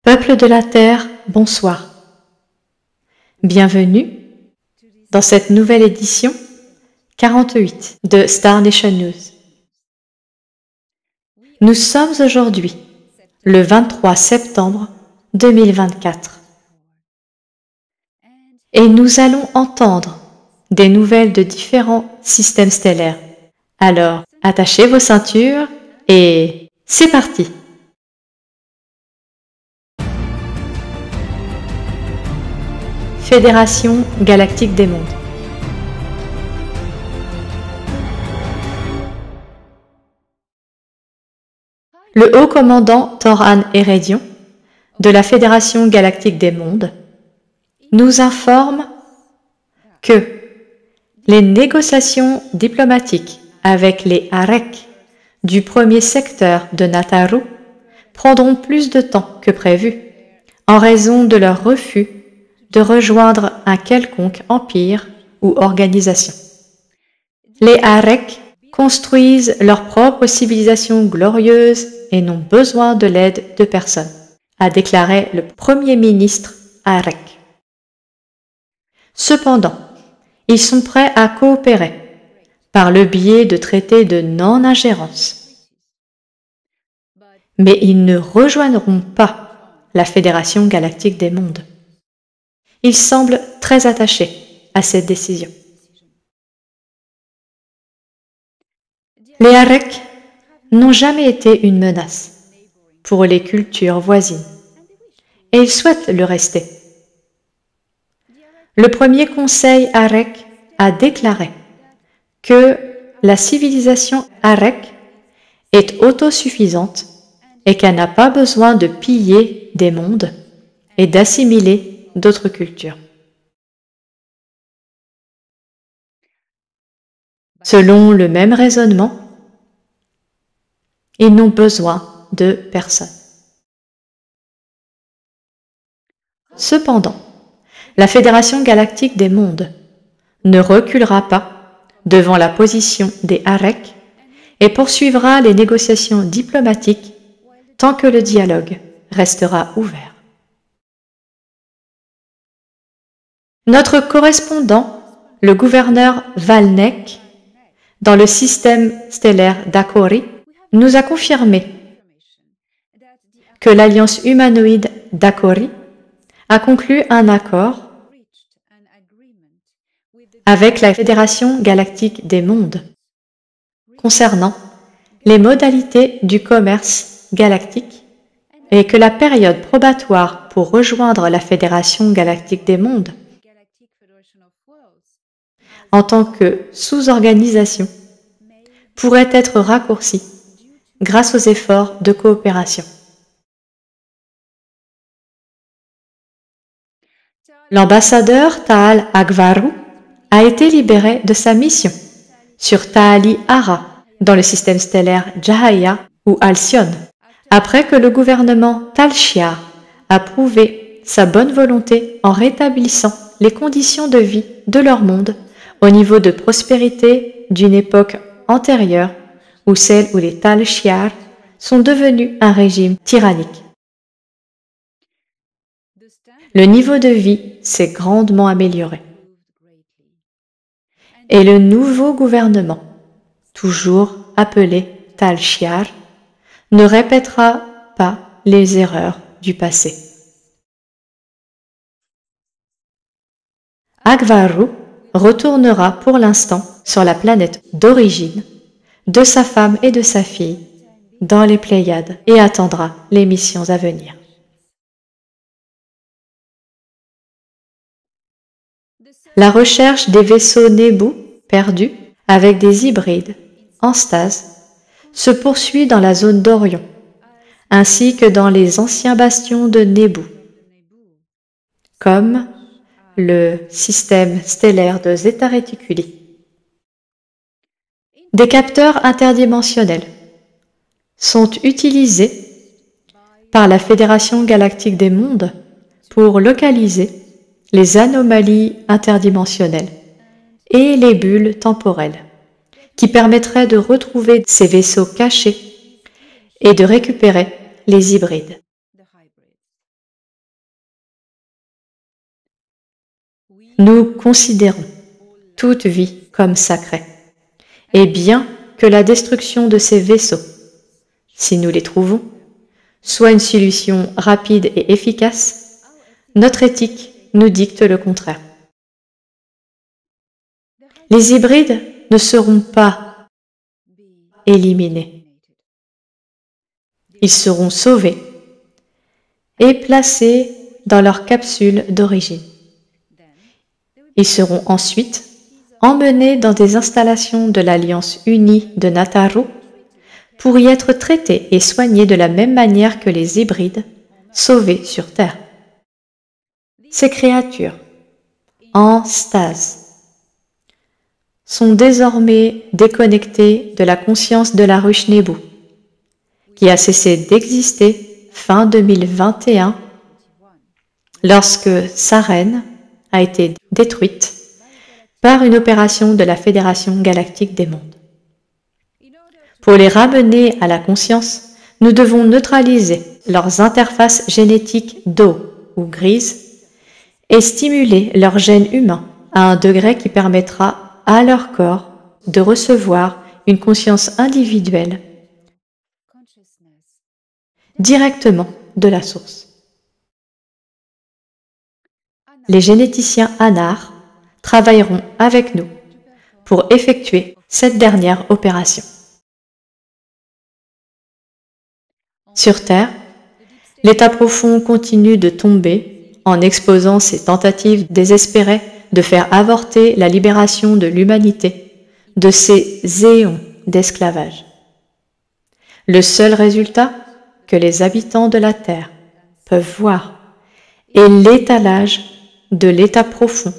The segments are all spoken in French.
Peuple de la Terre, bonsoir. Bienvenue dans cette nouvelle édition 48 de Star Nation News. Nous sommes aujourd'hui le 23 septembre 2024 et nous allons entendre des nouvelles de différents systèmes stellaires. Alors, attachez vos ceintures et c'est parti! Fédération galactique des mondes. Le haut commandant Thor-Han Erédion de la Fédération galactique des mondes nous informe que les négociations diplomatiques avec les Arek du premier secteur de Nataru prendront plus de temps que prévu en raison de leur refus de rejoindre un quelconque empire ou organisation. Les Arek construisent leur propre civilisation glorieuse et n'ont besoin de l'aide de personne, a déclaré le Premier ministre Arek. Cependant, ils sont prêts à coopérer par le biais de traités de non-ingérence. Mais ils ne rejoindront pas la Fédération galactique des mondes. Ils semblent très attachés à cette décision. Les Arek n'ont jamais été une menace pour les cultures voisines et ils souhaitent le rester. Le premier conseil Arek a déclaré que la civilisation Arek est autosuffisante et qu'elle n'a pas besoin de piller des mondes et d'assimiler d'autres cultures. Selon le même raisonnement, ils n'ont besoin de personne. Cependant, la Fédération galactique des mondes ne reculera pas devant la position des Arek et poursuivra les négociations diplomatiques tant que le dialogue restera ouvert. Notre correspondant, le gouverneur Valnek, dans le système stellaire d'Akori, nous a confirmé que l'Alliance humanoïde d'Akori a conclu un accord avec la Fédération galactique des mondes concernant les modalités du commerce galactique et que la période probatoire pour rejoindre la Fédération galactique des mondes en tant que sous-organisation pourrait être raccourcie grâce aux efforts de coopération. L'ambassadeur Taal Agvaru a été libéré de sa mission sur Taali Ara dans le système stellaire Jahaya ou Alcyon, après que le gouvernement Tal Shiar a prouvé sa bonne volonté en rétablissant les conditions de vie de leur monde au niveau de prospérité d'une époque antérieure ou celle où les Tal Shiar sont devenus un régime tyrannique. Le niveau de vie s'est grandement amélioré. Et le nouveau gouvernement, toujours appelé Tal Shiar, ne répétera pas les erreurs du passé. Agvaru retournera pour l'instant sur la planète d'origine de sa femme et de sa fille dans les Pléiades et attendra les missions à venir. La recherche des vaisseaux Nebu perdus avec des hybrides en stase se poursuit dans la zone d'Orion, ainsi que dans les anciens bastions de Nebu, comme le système stellaire de Zeta Reticuli. Des capteurs interdimensionnels sont utilisés par la Fédération galactique des mondes pour localiser les anomalies interdimensionnelles et les bulles temporelles, qui permettraient de retrouver ces vaisseaux cachés et de récupérer les hybrides. Nous considérons toute vie comme sacrée, et bien que la destruction de ces vaisseaux, si nous les trouvons, soit une solution rapide et efficace, notre éthique nous dicte le contraire. Les hybrides ne seront pas éliminés. Ils seront sauvés et placés dans leur capsule d'origine. Ils seront ensuite emmenés dans des installations de l'Alliance unie de Nataru pour y être traités et soignés de la même manière que les hybrides sauvés sur Terre. Ces créatures, en stase, sont désormais déconnectées de la conscience de la ruche Nebu, qui a cessé d'exister fin 2021 lorsque Saren a été détruite par une opération de la Fédération galactique des mondes. Pour les ramener à la conscience, nous devons neutraliser leurs interfaces génétiques d'eau ou grises et stimuler leurs gènes humains à un degré qui permettra à leur corps de recevoir une conscience individuelle directement de la source. Les généticiens Anar travailleront avec nous pour effectuer cette dernière opération. Sur Terre, l'état profond continue de tomber en exposant ses tentatives désespérées de faire avorter la libération de l'humanité de ces éons d'esclavage. Le seul résultat que les habitants de la Terre peuvent voir est l'étalage de l'état profond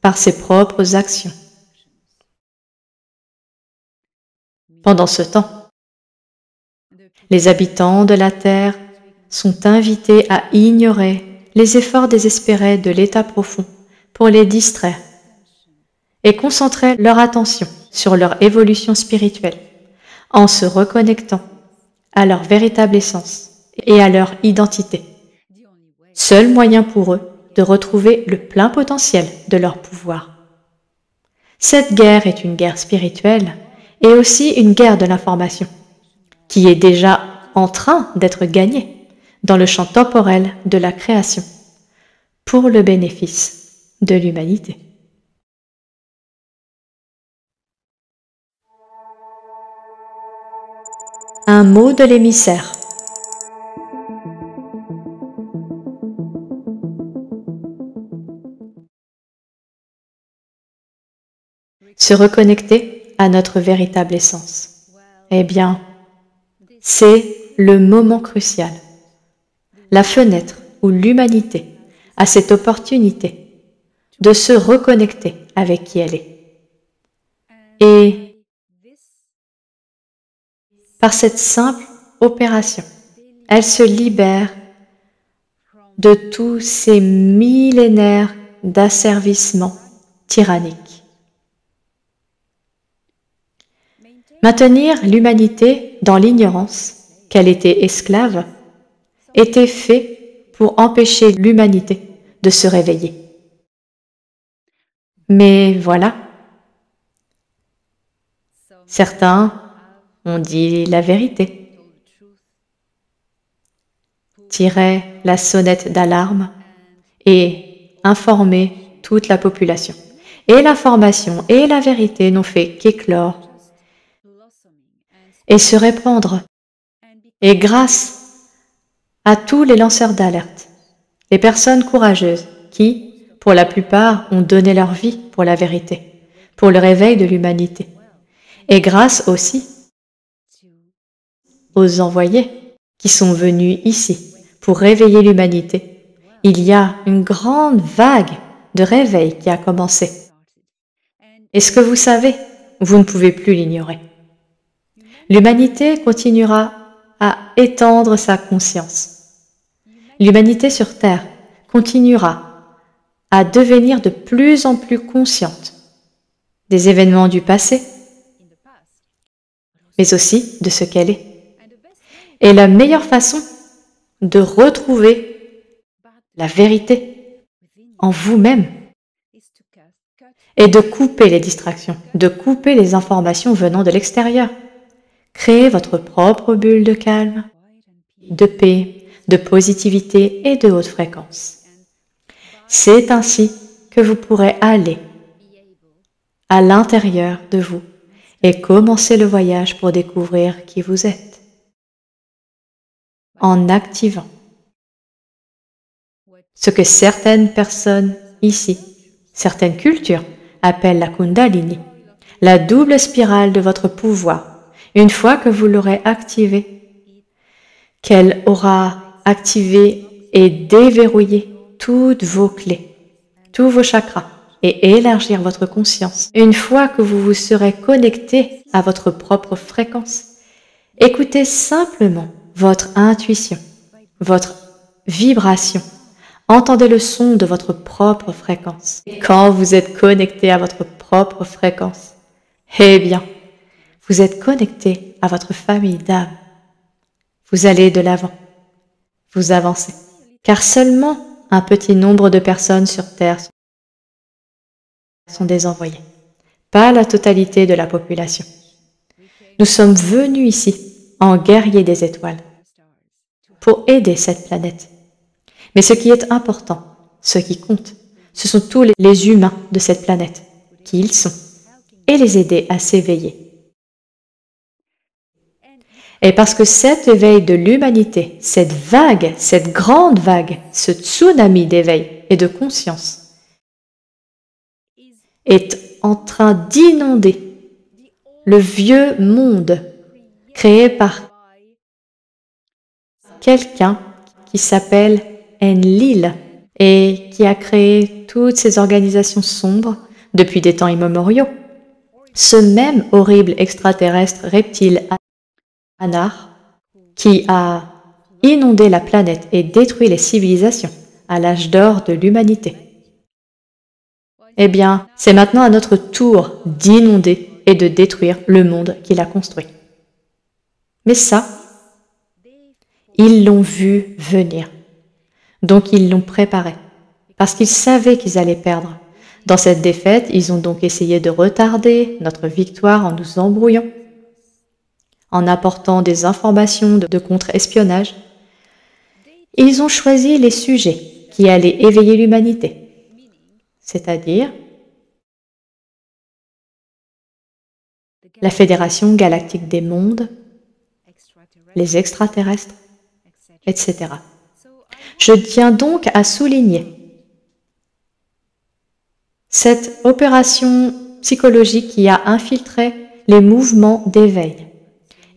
par ses propres actions. Pendant ce temps, les habitants de la Terre sont invités à ignorer les efforts désespérés de l'état profond pour les distraire et concentrer leur attention sur leur évolution spirituelle en se reconnectant à leur véritable essence et à leur identité. Seul moyen pour eux de retrouver le plein potentiel de leur pouvoir. Cette guerre est une guerre spirituelle et aussi une guerre de l'information, qui est déjà en train d'être gagnée dans le champ temporel de la création, pour le bénéfice de l'humanité. Un mot de l'émissaire. Se reconnecter à notre véritable essence. Eh bien, c'est le moment crucial, la fenêtre où l'humanité a cette opportunité de se reconnecter avec qui elle est. Et par cette simple opération, elle se libère de tous ces millénaires d'asservissement tyrannique. Maintenir l'humanité dans l'ignorance qu'elle était esclave était fait pour empêcher l'humanité de se réveiller. Mais voilà, certains ont dit la vérité, tiré la sonnette d'alarme et informé toute la population. Et l'information et la vérité n'ont fait qu'éclore et se répandre. Et grâce à tous les lanceurs d'alerte, les personnes courageuses qui, pour la plupart, ont donné leur vie pour la vérité, pour le réveil de l'humanité. Et grâce aussi aux envoyés qui sont venus ici pour réveiller l'humanité, il y a une grande vague de réveil qui a commencé. Et ce que vous savez, vous ne pouvez plus l'ignorer. L'humanité continuera à étendre sa conscience. L'humanité sur Terre continuera à devenir de plus en plus consciente des événements du passé, mais aussi de ce qu'elle est. Et la meilleure façon de retrouver la vérité en vous-même et de couper les distractions, de couper les informations venant de l'extérieur. Créez votre propre bulle de calme, de paix, de positivité et de haute fréquence. C'est ainsi que vous pourrez aller à l'intérieur de vous et commencer le voyage pour découvrir qui vous êtes, en activant ce que certaines personnes ici, certaines cultures appellent la Kundalini, la double spirale de votre pouvoir. Une fois que vous l'aurez activée, qu'elle aura activé et déverrouillé toutes vos clés, tous vos chakras, et élargir votre conscience. Une fois que vous vous serez connecté à votre propre fréquence, écoutez simplement votre intuition, votre vibration. Entendez le son de votre propre fréquence. Et quand vous êtes connecté à votre propre fréquence, eh bien, vous êtes connecté à votre famille d'âme. Vous allez de l'avant, vous avancez, car seulement un petit nombre de personnes sur Terre sont des envoyés, pas la totalité de la population. Nous sommes venus ici en guerriers des étoiles pour aider cette planète. Mais ce qui est important, ce qui compte, ce sont tous les humains de cette planète, qui ils sont, et les aider à s'éveiller. Et parce que cet éveil de l'humanité, cette vague, cette grande vague, ce tsunami d'éveil et de conscience, est en train d'inonder le vieux monde créé par quelqu'un qui s'appelle Enlil et qui a créé toutes ces organisations sombres depuis des temps immémoriaux. Ce même horrible extraterrestre reptile Anar qui a inondé la planète et détruit les civilisations à l'âge d'or de l'humanité. Eh bien, c'est maintenant à notre tour d'inonder et de détruire le monde qu'il a construit. Mais ça, ils l'ont vu venir. Donc ils l'ont préparé, parce qu'ils savaient qu'ils allaient perdre. Dans cette défaite, ils ont donc essayé de retarder notre victoire en nous embrouillant, en apportant des informations de contre-espionnage. Ils ont choisi les sujets qui allaient éveiller l'humanité, c'est-à-dire la Fédération galactique des mondes, les extraterrestres, etc. Je tiens donc à souligner cette opération psychologique qui a infiltré les mouvements d'éveil,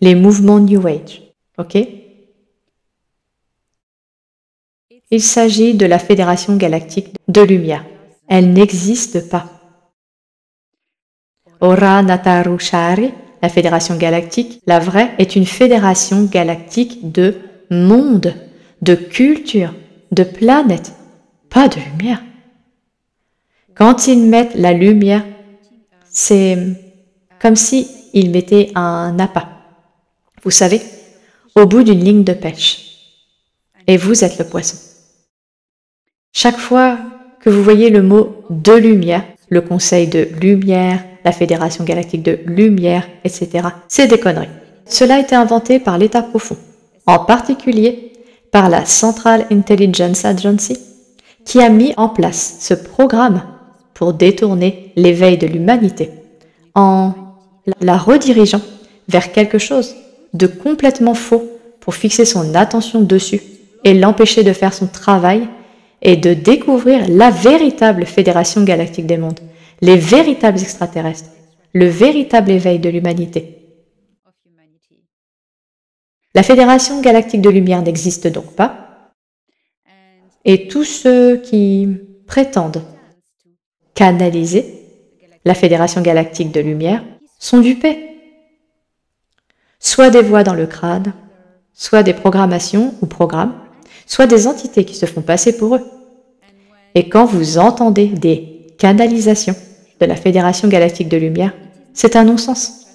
les mouvements New Age. Ok ? Il s'agit de la Fédération galactique de lumière. Elle n'existe pas. Ora Nataru Shari, la Fédération galactique, la vraie, est une fédération galactique de mondes, de cultures, de planètes, pas de lumière. Quand ils mettent la lumière, c'est comme si ils mettaient un appât, vous savez, au bout d'une ligne de pêche. Et vous êtes le poisson. Chaque fois que vous voyez le mot « de lumière », le Conseil de lumière, la Fédération galactique de lumière, etc., c'est des conneries. Cela a été inventé par l'État profond, en particulier par la Central Intelligence Agency, qui a mis en place ce programme pour détourner l'éveil de l'humanité en la redirigeant vers quelque chose de complètement faux pour fixer son attention dessus et l'empêcher de faire son travail et de découvrir la véritable Fédération galactique des mondes, les véritables extraterrestres, le véritable éveil de l'humanité. La Fédération galactique de lumière n'existe donc pas, et tous ceux qui prétendent canaliser la Fédération galactique de lumière sont dupés. Soit des voix dans le crâne, soit des programmations ou programmes, soit des entités qui se font passer pour eux. Et quand vous entendez des canalisations de la Fédération galactique de lumière, c'est un non-sens.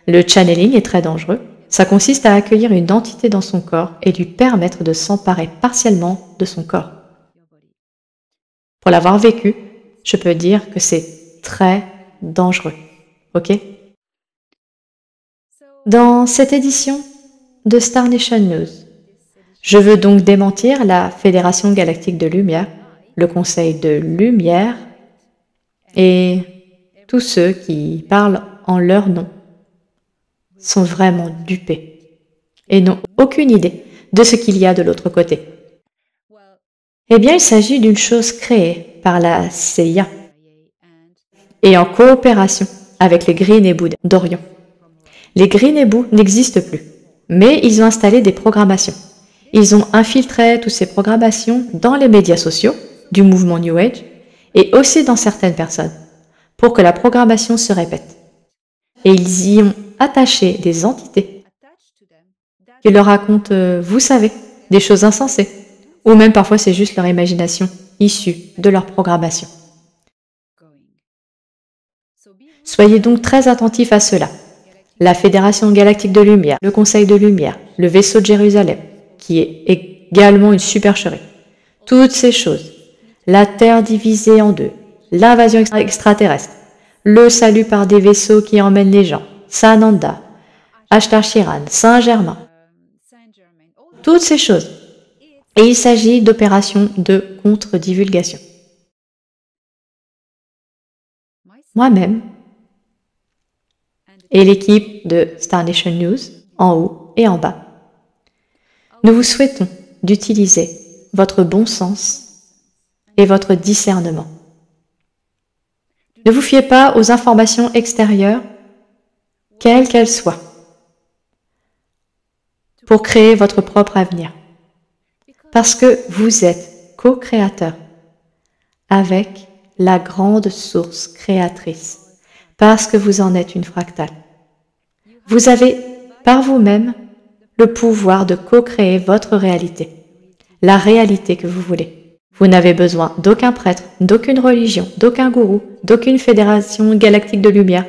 Le channeling est très dangereux. Ça consiste à accueillir une entité dans son corps et lui permettre de s'emparer partiellement de son corps. Pour l'avoir vécu, je peux dire que c'est très dangereux. Ok? Dans cette édition de Star Nation News, je veux donc démentir la Fédération Galactique de Lumière, le Conseil de Lumière et tous ceux qui parlent en leur nom sont vraiment dupés et n'ont aucune idée de ce qu'il y a de l'autre côté. Eh bien, il s'agit d'une chose créée par la CIA et en coopération avec les Green Ebou d'Orion. Les Green Ebou n'existent plus, mais ils ont installé des programmations. Ils ont infiltré toutes ces programmations dans les médias sociaux du mouvement New Age et aussi dans certaines personnes pour que la programmation se répète. Et ils y ont attaché des entités qui leur racontent, vous savez, des choses insensées. Ou même parfois c'est juste leur imagination issue de leur programmation. Soyez donc très attentifs à cela. La Fédération Galactique de Lumière, le Conseil de Lumière, le vaisseau de Jérusalem, qui est également une supercherie. Toutes ces choses, la Terre divisée en deux, l'invasion extraterrestre, le salut par des vaisseaux qui emmènent les gens, Sananda, Ashtar Shiran, Saint-Germain, toutes ces choses. Et il s'agit d'opérations de contre-divulgation. Moi-même et l'équipe de Star Nation News, en haut et en bas, nous vous souhaitons d'utiliser votre bon sens et votre discernement. Ne vous fiez pas aux informations extérieures, quelles qu'elles soient, pour créer votre propre avenir. Parce que vous êtes co-créateur avec la grande source créatrice, parce que vous en êtes une fractale. Vous avez, par vous-même, le pouvoir de co-créer votre réalité, la réalité que vous voulez. Vous n'avez besoin d'aucun prêtre, d'aucune religion, d'aucun gourou, d'aucune fédération galactique de lumière,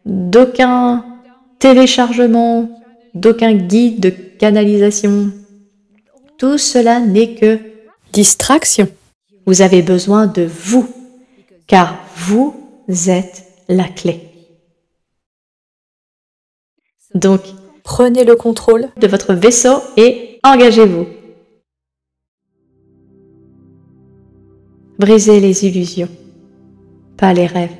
d'aucun téléchargement, d'aucun guide de canalisation. Tout cela n'est que distraction. Vous avez besoin de vous, car vous êtes la clé. Donc, prenez le contrôle de votre vaisseau et engagez-vous. Brisez les illusions, pas les rêves.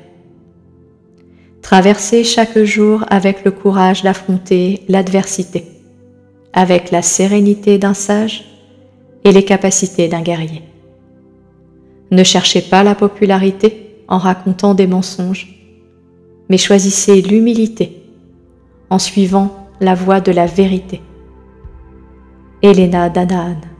Traversez chaque jour avec le courage d'affronter l'adversité, avec la sérénité d'un sage et les capacités d'un guerrier. Ne cherchez pas la popularité en racontant des mensonges, mais choisissez l'humilité en suivant la voie de la vérité. Elena Danaan.